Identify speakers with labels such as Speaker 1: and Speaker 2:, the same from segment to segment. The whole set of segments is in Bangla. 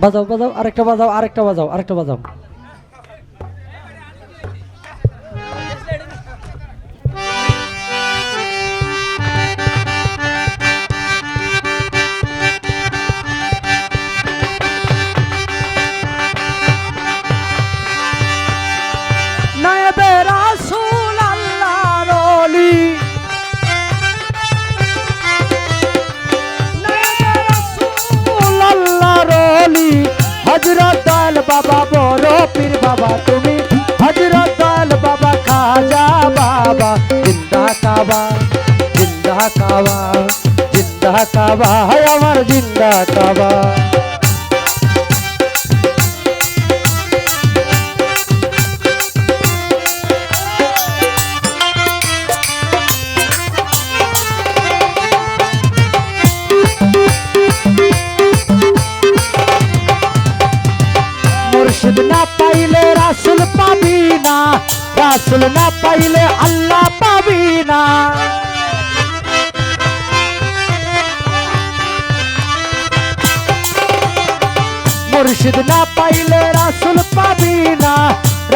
Speaker 1: বাজাও বাজাও, আরেকটা বাজাও, আরেকটা বাজাও, আরেকটা বাজাও। নায়েবে রাসূল আল্লাহর ওলি, নায়েবে রাসূল আল্লাহর ওলি, হযরত দয়াল বাবা বড় পীর বাবা তুমি, হযরত দয়াল বাবা খাজা বাবা, জিন্দা কাবা জিন্দা কাবা জিন্দা কাবা, হায় আমার জিন্দা কাবা। মুর্শিদ না পাইলে রাসূল পাবি না, রাসূল না পাইলে আল্লাহ পাবি না। মুর্শিদ না পাইলে রাসূল পাবি না,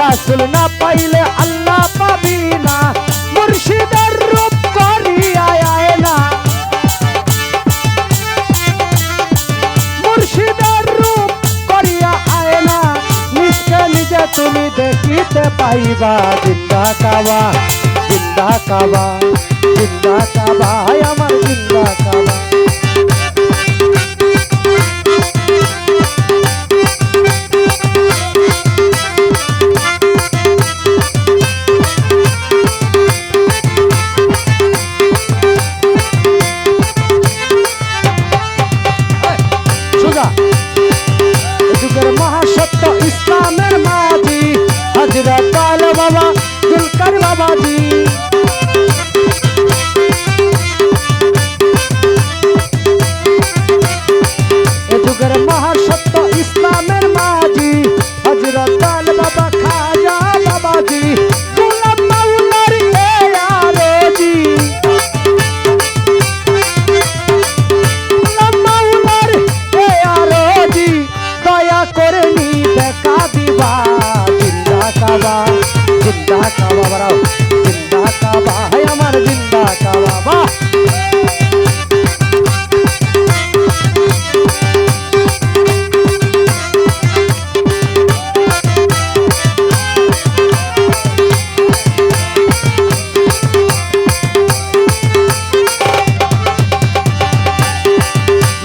Speaker 1: রাসূল না পাইলে আল্লাহ পাবি না। মুর্শিদের রূপ করিয়া আয়না, মুর্শিদের রূপ করিয়া আয়না, নিজকে নিজে তুমি দেখিতে পাইবা। জিন্দা কাবা জিন্দা কাবা জিন্দা কাবা, হায় আমার জিন্দা কাবা। মহাসত্য ইসলামের মাঝি হযরত দয়াল বাবা জুলকার বাবাজি, এ যুগের মহাসত্য ইসলামের মাঝি হযরত দয়াল বাবা খাজা বাবাজি, গোলাম মাওলার এ আরজি, গোলাম মাওলার এ আরজি, দয়া করে নি দেখা দিবা। জিন্দা কাবা জিন্দা কাবা বাড়াও, জিন্দা কাবা, হায় আমার জিন্দা কাবা। বাহ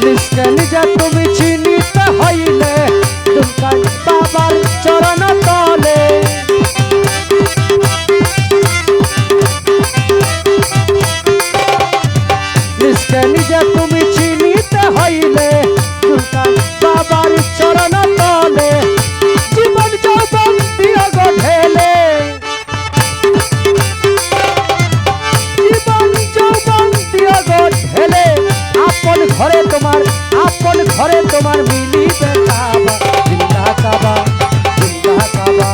Speaker 1: নিজকে নিজে তুমি চিনিতে হইলে দুলকার বাবার চরণ তলে। নিজকে নিজে তুমি চিনিতে হইলে দুলকার বাবার চরণ তলে। জীবন যৌবন বিয়োগ ঢেলে, জীবন যৌবন বিয়োগ ঢেলে, আপন ঘরে তোমার, আপন ঘরে তোমার মিলিবে কাবা। জিন্দা কাবা জিন্দা কাবা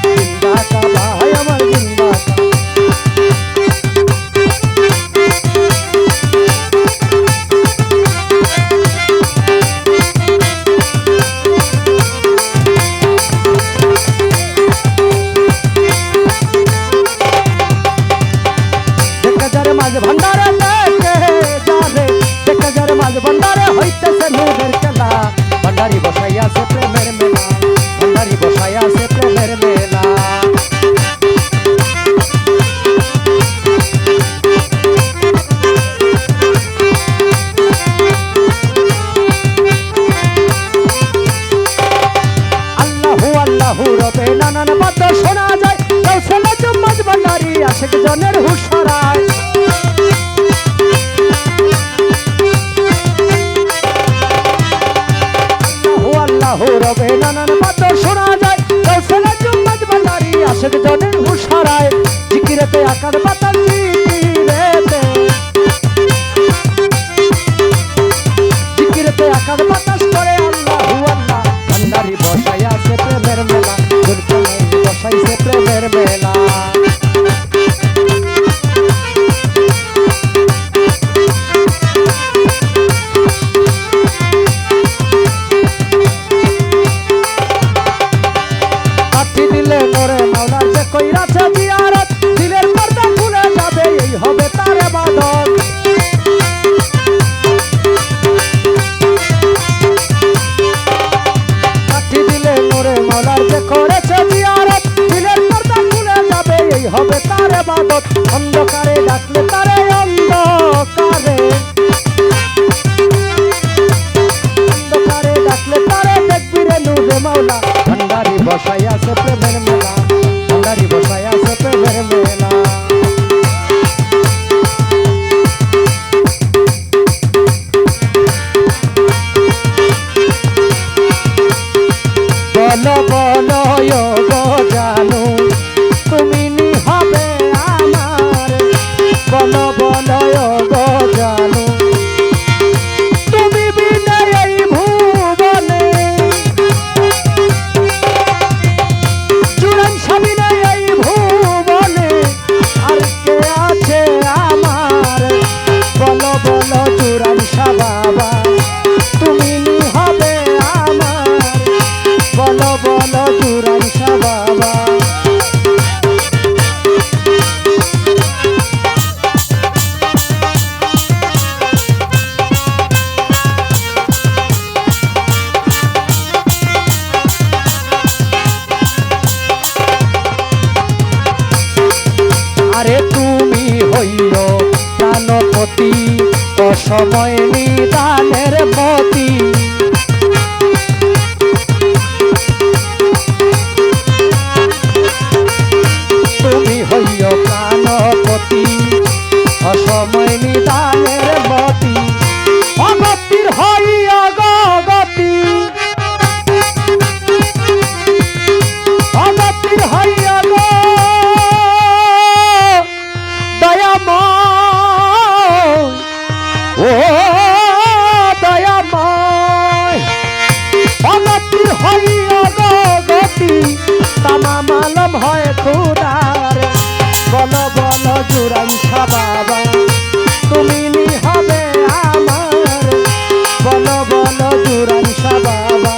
Speaker 1: জিন্দা কাবা, হায় আমার জিন্দা কাবা। দেখা যারে মাঝ ভান্ডারে দেখে যারে, দেখা যারে মাঝ ভান্ডারে হইতেছে নূরের খেলা। ভান্ডারি বসাইয়া সে প্রেমের মেলা, ভান্ডারি বসাইয়া সে প্রেমের মেলা। আল্লাহু আল্লাহু রবে নানান বাদ্য শোনা যায়, কৌশলে জুম্মাজ ভান্ডারি আশেক জনের হুশ হারায়। আল্লাহু রবে নানান বাদ্য শোনা যায়, কৌশলে জুম্মাজ ভান্ডারি আশেক জনের হুশ হারায়। জিকিরেতে আকার বাতাস জিকিরেতে, জিকিরেতে আকার বাতাস করে আল্লাহু আল্লাহ। ভান্ডারি বসাইয়া সে প্রেমের মেলা, বসাইছে প্রেমের মেলা। সাক্ষী দিলে মোরে মাওলার যে কইরাছে জিয়ারত দিলের পর্দা খুলে যাবে এই হবে তার ইবাদত সাক্ষী দিলে মোরে মাওলার যে করেছে জিয়ারত দিলের পর্দা খুলে যাবে এই হবে তার ইবাদত অন্ধকারে ডাকলে তারে অন্ধকারে অন্ধকারে ডাকলে তারে দেখবি রে নূরে মাওলা ভান্ডারি বসাই আছে প্রেমের মেলা ভান্ডারি বসাই আছে প্রেমের মেলা বলো বলো গো জানু তুমি নি হবে আমার বলো বলো গো জানু তুমি বিনে এই ভুবনে জুড়ান সাবিনে এই ভুবনে আর কে আছে আমার বলো বলো জুড়ান সা বাবা তুমি নি হবে আমার বলো বলো জুড়ান সা বাবা আরে তুমি হইল প্রাণপতি অসময় নিদানের মতি তুমি হইল প্রাণপতি অসময় নিদানের মতি অগতির হইয়া গগতি অগতির হইয়া গো দয়াময় ও দয়াময় অগতির হইয়া গগতি তামাম আলম হয় খুদার বলো বলো জুড়ান সা বাবা তুমি নি হবে আমার বলো বলো জুড়ান সা বাবা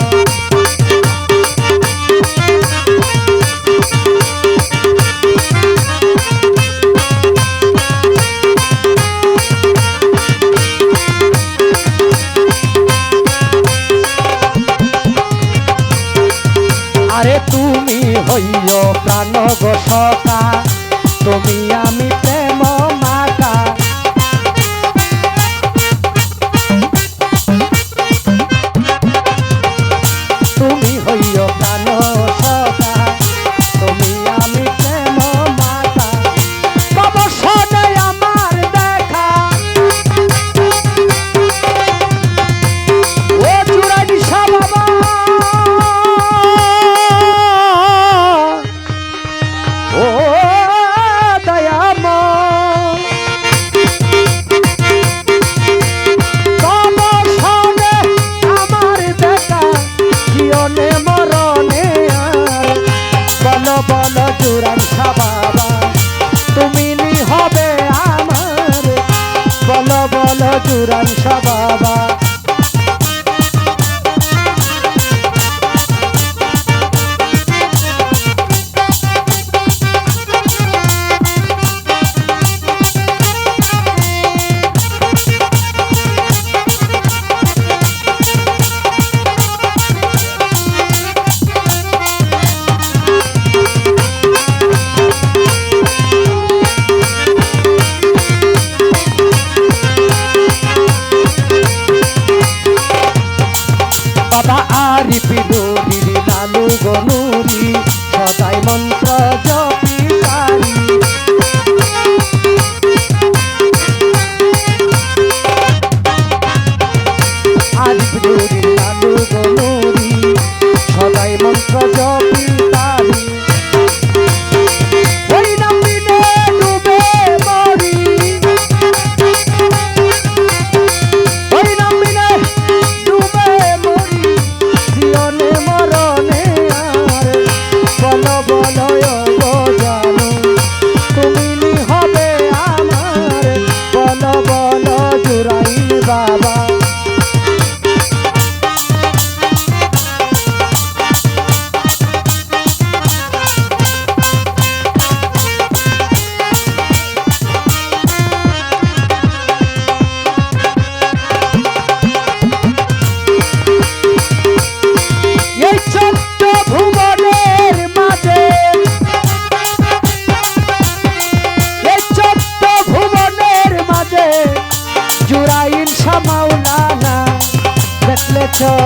Speaker 1: আরে তুমি হইল প্রাণ গো সখা তুমি আমি প্রেম মাতা তুমি হইল প্রাণ সখা তুমি আমি প্রেম মাতা বাবা সনে আমার দেখা ও জুড়ানি সা বাবা ও দয়াময় বাবা সনে আমার দেখা জীবনে মরণে আর বলো বলো জুড়ান সা বাবা তুমি নি হবে আমার বলো বলো জুড়ান সা বাবা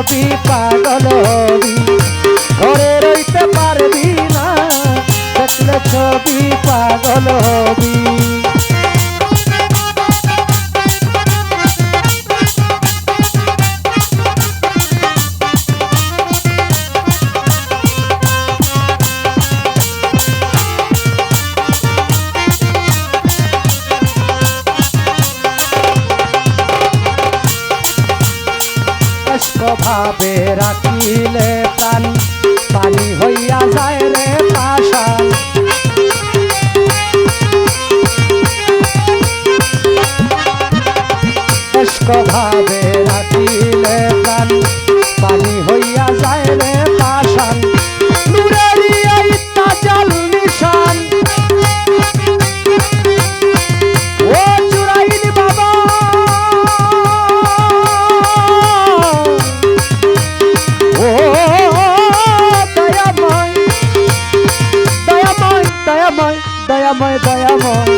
Speaker 1: ছবি পাগল হবি ঘরে রইতে পারবি না দেখলে ছবি পাগল হবি ভাবে রাখিলে প্রাণ পানি হইয়া যায় রে পাষাণ ভাবে রাখিলে প্রাণ পানি হইয়া যায় রে পাষাণ নূরেরই ইত্যা জল নিশান ও চুরাইনি বাবা দয়াময় দয়াময়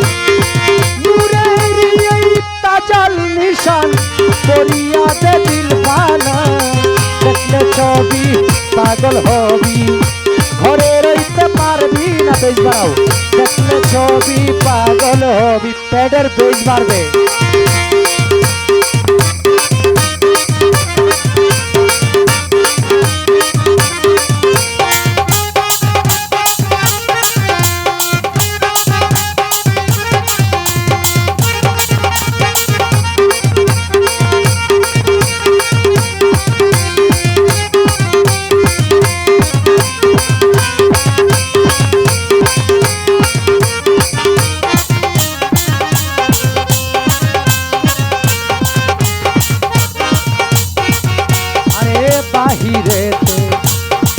Speaker 1: নূরের তাজাল নিশান পরিয়া দে দিল পানা দেখলে ছবি পাগল হবি ঘরে রইতে পারবি না বেশ বাড়াও দেখলে ছবি পাগল হবি প্যাডের বেশ বাড়বে বাহিরেতে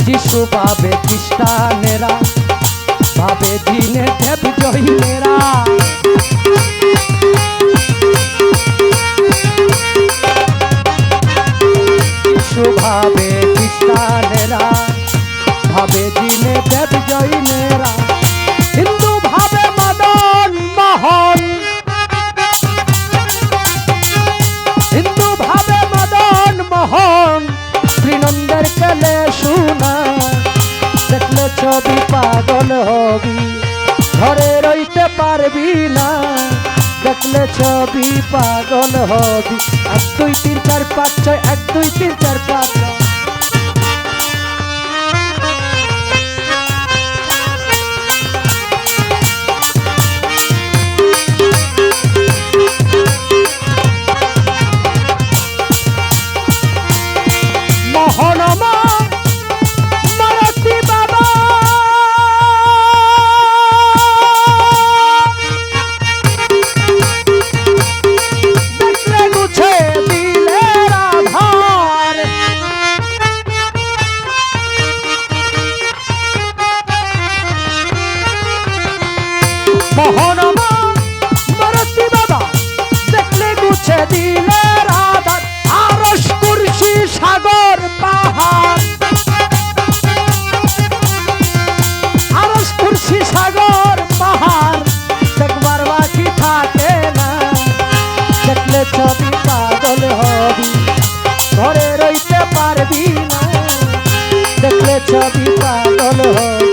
Speaker 1: যিশু ভাবে খ্রিস্টানেরা ভাবে দিনে দেব জৈনেরা যিশু ভাবে খ্রিস্টানেরা ভাবে দিনে দেব জৈনেরা হিন্দু ভাবে মদন মোহন হিন্দু ভাবে মদন মোহন শ্রীনন্দের কালে শুনা দেখলে ছবি পাগল হবি ঘরে রইতে পারবি না দেখলে ছবি পাগল হবি 1 2 3 4 5 6 1 2 3 4 5 6 মোহনমা মারতি বাবা দেখলে গুছে দিলে রাধা আরশ কুরসি সাগর পাহাড় আরশ কুরসি সাগর পাহাড় দেখবার বাকি থাকে না দেখলে ছবি পাগল হবি ঘরে রইতে পারবি না দেখলে ছবি পাগল হবি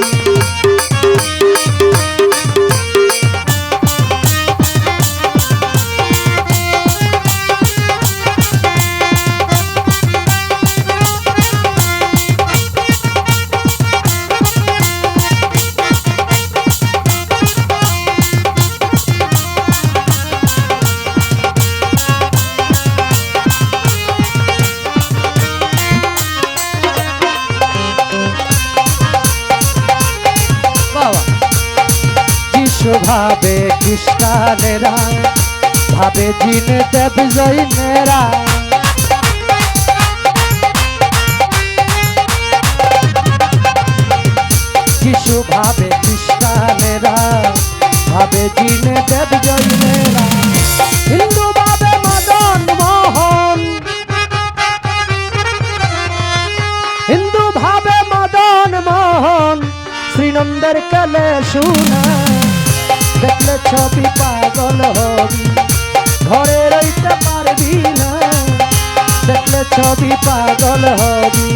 Speaker 1: ভাবে খ্রিস্টানেরা ভাবে জিন দেব জৈনেরা যিশু ভাবে খ্রিস্টানেরা ভাবে জিন দেব জৈনেরা হিন্দু ভাবে মদন মোহন হিন্দু ভাবে মদন মোহন শ্রীনন্দের কালে শুনা দেখলে ছবি পাগল হবি ঘরে রইতে পারবি না দেখলে ছবি পাগল হবি।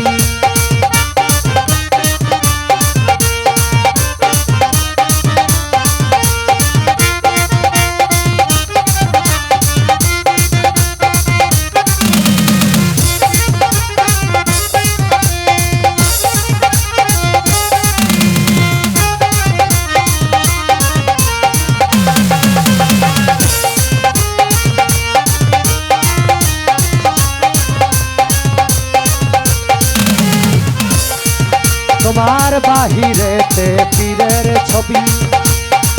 Speaker 1: তোমার বাহিরেতে পীরের ছবি,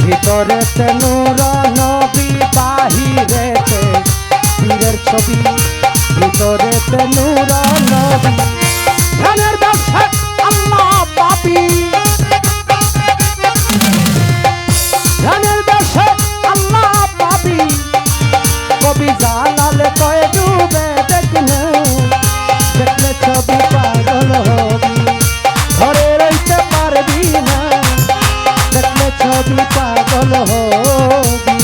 Speaker 1: ভিতরেতে নূর নবী। বাহিরেতে পীরের ছবি, ভিতরেতে নূর নবী। ধ্যানের দেশে আল্লাহ পাবি, ধ্যানের দেশে আল্লাহ পাবি। কবি জালাল কয়ে ডুবে দেখলে, দেখলে ছবি পাগল হবি। ঘরে রইতে পারবি না, দেখলে ছবি পাগল হবি।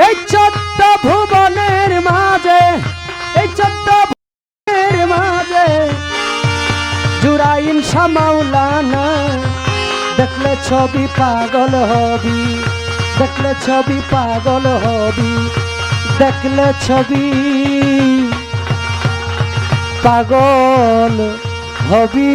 Speaker 1: এই 14 ভুবনের মাঝে, এই 14 ভুবনের মাঝে জুরাইন শাহ মাওলানা। দেখলে ছবি পাগল হবি, দেখলে ছবি পাগল হবি। দেখলে ছবি পাগল হবি।